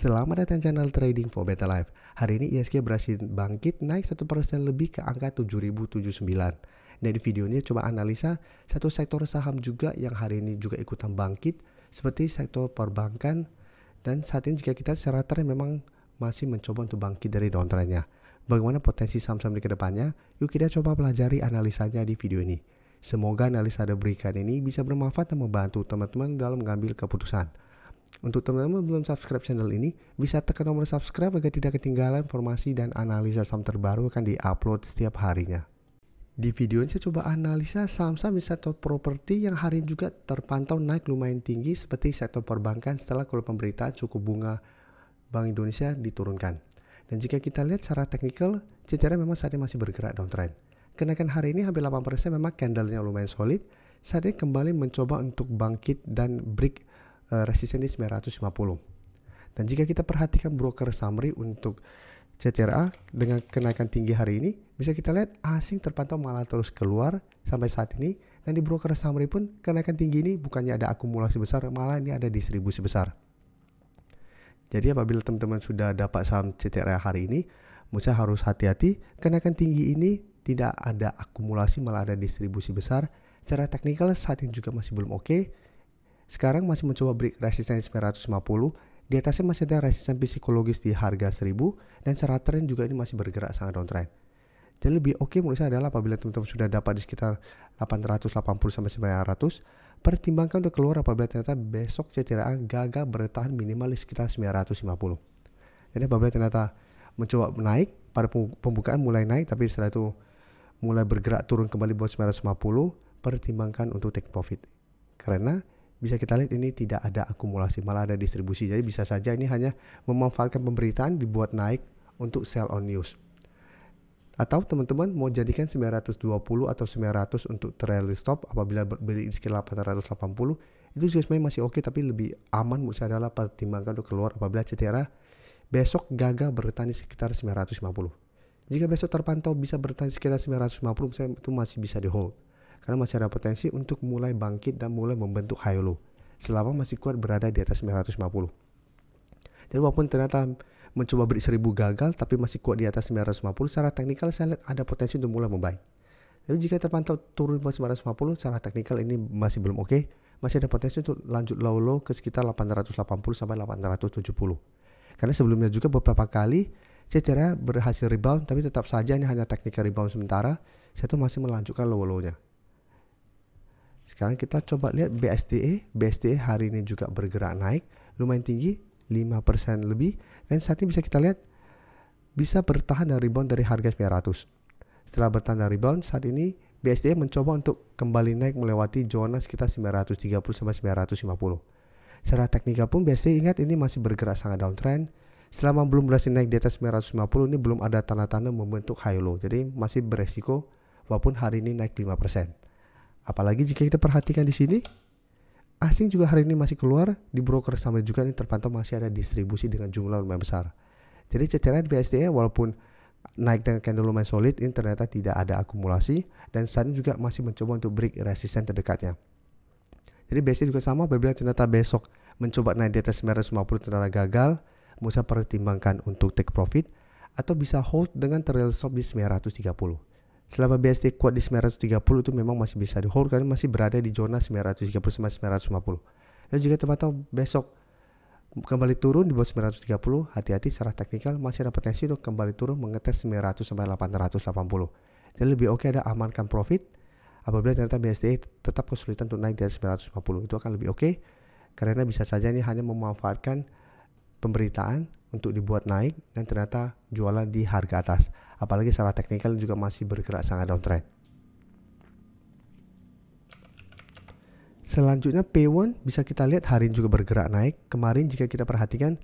Selamat datang channel Trading for Better Life. Hari ini ISG berhasil bangkit naik 1% lebih ke angka 7079. Dan di video ini coba analisa satu sektor saham juga yang hari ini juga ikutan bangkit seperti sektor perbankan. Dan saat ini jika kita secara tren memang masih mencoba untuk bangkit dari downtrendnya. Bagaimana potensi saham-saham di kedepannya? Yuk kita coba pelajari analisanya di video ini. Semoga analisa yang diberikan ini bisa bermanfaat dan membantu teman-teman dalam mengambil keputusan. Untuk teman-teman belum subscribe channel ini, bisa tekan tombol subscribe agar tidak ketinggalan informasi dan analisa saham terbaru akan diupload setiap harinya. Di video ini saya coba analisa saham-saham di sektor properti yang hari ini juga terpantau naik lumayan tinggi seperti sektor perbankan setelah keluar pemberitaan suku bunga Bank Indonesia diturunkan. Dan jika kita lihat secara teknikal, CTR memang saat ini masih bergerak downtrend. Kenaikan hari ini hampir 8% memang candlenya lumayan solid. Saat ini kembali mencoba untuk bangkit dan break resisten di 950. Dan jika kita perhatikan broker summary untuk CTRA dengan kenaikan tinggi hari ini, bisa kita lihat asing terpantau malah terus keluar sampai saat ini. Dan di broker summary pun kenaikan tinggi ini bukannya ada akumulasi besar, malah ini ada distribusi besar. Jadi apabila teman-teman sudah dapat saham CTRA hari ini, Musa harus hati-hati. Kenaikan tinggi ini tidak ada akumulasi, malah ada distribusi besar. Secara teknikal saat ini juga masih belum oke. Sekarang masih mencoba break resisten 950. Di atasnya masih ada resisten psikologis di harga 1000. Dan secara tren juga ini masih bergerak sangat downtrend. Jadi lebih oke menurut saya adalah apabila teman-teman sudah dapat di sekitar 880 sampai 900. Pertimbangkan untuk keluar apabila ternyata besok CTRA gagal bertahan minimal di sekitar 950. Jadi apabila ternyata mencoba naik, pada pembukaan mulai naik tapi setelah itu mulai bergerak turun kembali bawah 950, pertimbangkan untuk take profit. Karena bisa kita lihat ini tidak ada akumulasi, malah ada distribusi. Jadi bisa saja ini hanya memanfaatkan pemberitaan dibuat naik untuk sell on news. Atau teman-teman mau jadikan 920 atau 900 untuk trailing stop apabila beli di sekitar 880, itu sebenarnya masih oke, tapi lebih aman menurut saya adalah pertimbangkan untuk keluar apabila CTRA besok gagal bertahan di sekitar 950. Jika besok terpantau bisa bertahan di sekitar 950, misalnya itu masih bisa di hold. Karena masih ada potensi untuk mulai bangkit dan mulai membentuk high low selama masih kuat berada di atas 950. Jadi walaupun ternyata mencoba beri 1000 gagal tapi masih kuat di atas 950, secara teknikal saya lihat ada potensi untuk mulai membuy. Tapi jika terpantau turun bawah 950, secara teknikal ini masih belum oke. Masih ada potensi untuk lanjut low ke sekitar 880 sampai 870. Karena sebelumnya juga beberapa kali CTRA berhasil rebound, tapi tetap saja ini hanya technical rebound sementara. Saya tuh masih melanjutkan low-nya. Sekarang kita coba lihat BSDE. BSDE hari ini juga bergerak naik lumayan tinggi, 5% lebih. Dan saat ini bisa kita lihat bisa bertahan dan rebound dari harga 900. Setelah bertahan dan rebound, saat ini BSDE mencoba untuk kembali naik melewati zona sekitar 930 sampai 950. Secara teknikal pun BSDE ingat ini masih bergerak sangat downtrend. Selama belum berhasil naik di atas 950, ini belum ada tanda-tanda membentuk high low. Jadi masih beresiko walaupun hari ini naik 5%. Apalagi jika kita perhatikan di sini, asing juga hari ini masih keluar. Di broker sama juga ini terpantau masih ada distribusi dengan jumlah lumayan besar. Jadi CTRA di BSDE walaupun naik dengan candle lumayan solid, ini ternyata tidak ada akumulasi. Dan saat ini juga masih mencoba untuk break resisten terdekatnya. Jadi BSDE juga sama, apabila ternyata besok mencoba naik di atas 950 ternyata gagal, bisa pertimbangkan untuk take profit. Atau bisa hold dengan trail stop di 930. Selama BSD kuat di 930 itu memang masih bisa di hold karena masih berada di zona 930 sampai 950. Dan jika terpantau besok kembali turun di bawah 930, hati-hati secara teknikal masih ada potensi untuk kembali turun mengetes 900 sampai 880. Jadi lebih oke ada amankan profit apabila ternyata BSD tetap kesulitan untuk naik di atas 950. Itu akan lebih oke karena bisa saja ini hanya memanfaatkan pemberitaan untuk dibuat naik dan ternyata jualan di harga atas. Apalagi secara teknikal juga masih bergerak sangat downtrend. Selanjutnya P1 bisa kita lihat hari ini juga bergerak naik. Kemarin jika kita perhatikan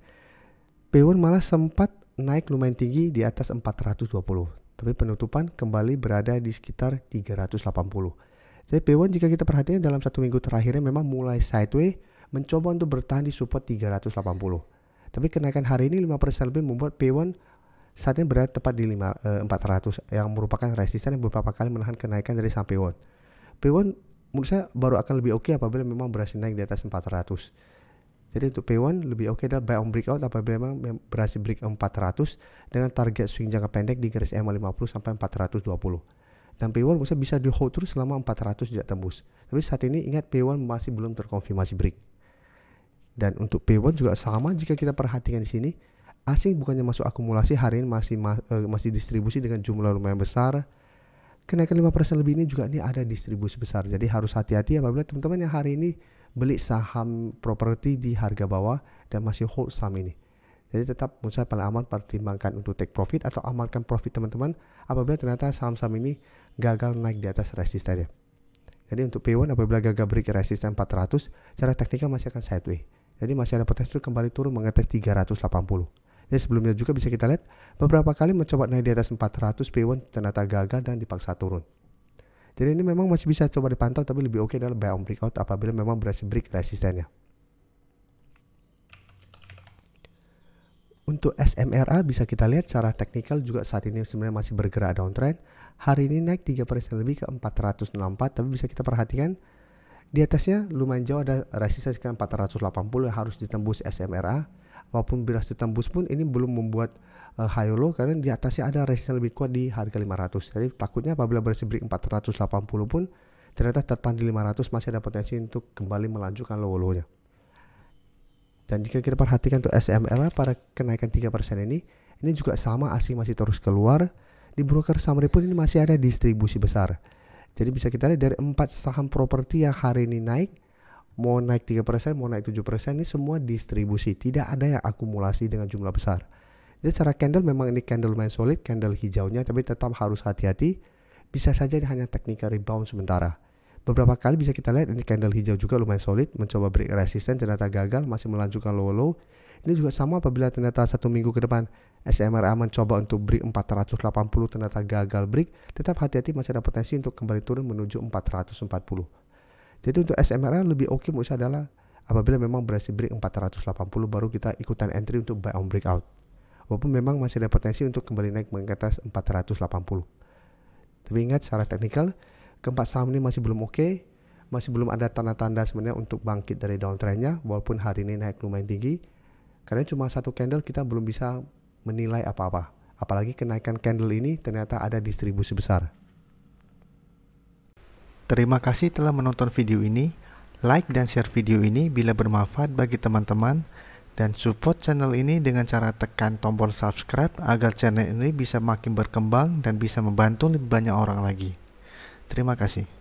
P1 malah sempat naik lumayan tinggi di atas 420. Tapi penutupan kembali berada di sekitar 380. Jadi P1 jika kita perhatikan dalam satu minggu terakhirnya memang mulai sideways mencoba untuk bertahan di support 380. Tapi kenaikan hari ini 5% lebih membuat P1 saat ini berada tepat di 400 yang merupakan resisten yang beberapa kali menahan kenaikan dari saham P1. P1 menurut saya baru akan lebih oke apabila memang berhasil naik di atas 400. Jadi untuk P1 lebih oke adalah buy on breakout apabila memang berhasil break 400 dengan target swing jangka pendek di garis EMA 50 sampai 420. Dan P1 bisa di hold terus selama 400 tidak tembus. Tapi saat ini ingat P1 masih belum terkonfirmasi break. Dan untuk P1 juga sama jika kita perhatikan di sini, asing bukannya masuk akumulasi, hari ini masih distribusi dengan jumlah lumayan besar. Kenaikan 5% lebih ini juga ada distribusi besar. Jadi harus hati-hati apabila teman-teman yang hari ini beli saham properti di harga bawah dan masih hold saham ini. Jadi tetap menurut saya paling aman pertimbangkan untuk take profit atau amankan profit teman-teman apabila ternyata saham-saham ini gagal naik di atas resistennya. Jadi untuk P1 apabila gagal break resisten 400, secara teknikal masih akan sideways. Jadi masih ada potensi kembali turun mengetes 380. Jadi sebelumnya juga bisa kita lihat beberapa kali mencoba naik di atas 400, P1 ternyata gagal dan dipaksa turun. Jadi ini memang masih bisa coba dipantau, tapi lebih oke adalah buy on breakout apabila memang berhasil break resistennya. Untuk SMRA bisa kita lihat secara teknikal juga saat ini sebenarnya masih bergerak downtrend. Hari ini naik 3% lebih ke 464, tapi bisa kita perhatikan di atasnya lumayan jauh ada resistensi ke 480 yang harus ditembus SMRA. Walaupun berhasil tembus pun ini belum membuat high low karena di atasnya ada resistensi lebih kuat di harga 500. Jadi takutnya apabila berhasil break 480 pun ternyata tertahan di 500 masih ada potensi untuk kembali melanjutkan low-low-nya. Dan jika kita perhatikan untuk SMRA pada kenaikan 3% ini juga sama, asing masih terus keluar. Di broker summary pun ini masih ada distribusi besar. Jadi bisa kita lihat dari 4 saham properti yang hari ini naik, mau naik 3%, mau naik 7%, ini semua distribusi. Tidak ada yang akumulasi dengan jumlah besar. Jadi secara candle memang ini candle lumayan solid, candle hijaunya, tapi tetap harus hati-hati. Bisa saja ini hanya technical rebound sementara. Beberapa kali bisa kita lihat ini candle hijau juga lumayan solid, mencoba break resisten ternyata gagal, masih melanjutkan low-low. Ini juga sama apabila ternyata 1 minggu ke depan SMRA mencoba untuk break 480 ternyata gagal break, tetap hati-hati masih ada potensi untuk kembali turun menuju 440. Jadi untuk SMRA lebih oke menurut saya adalah apabila memang berhasil break 480 baru kita ikutan entry untuk buy on breakout. Walaupun memang masih ada potensi untuk kembali naik ke atas 480. Tapi ingat secara teknikal keempat saham ini masih belum oke, masih belum ada tanda-tanda sebenarnya untuk bangkit dari downtrendnya walaupun hari ini naik lumayan tinggi. Karena cuma satu candle kita belum bisa menilai apa-apa. Apalagi kenaikan candle ini ternyata ada distribusi besar. Terima kasih telah menonton video ini. Like dan share video ini bila bermanfaat bagi teman-teman. Dan support channel ini dengan cara tekan tombol subscribe agar channel ini bisa makin berkembang dan bisa membantu lebih banyak orang lagi. Terima kasih.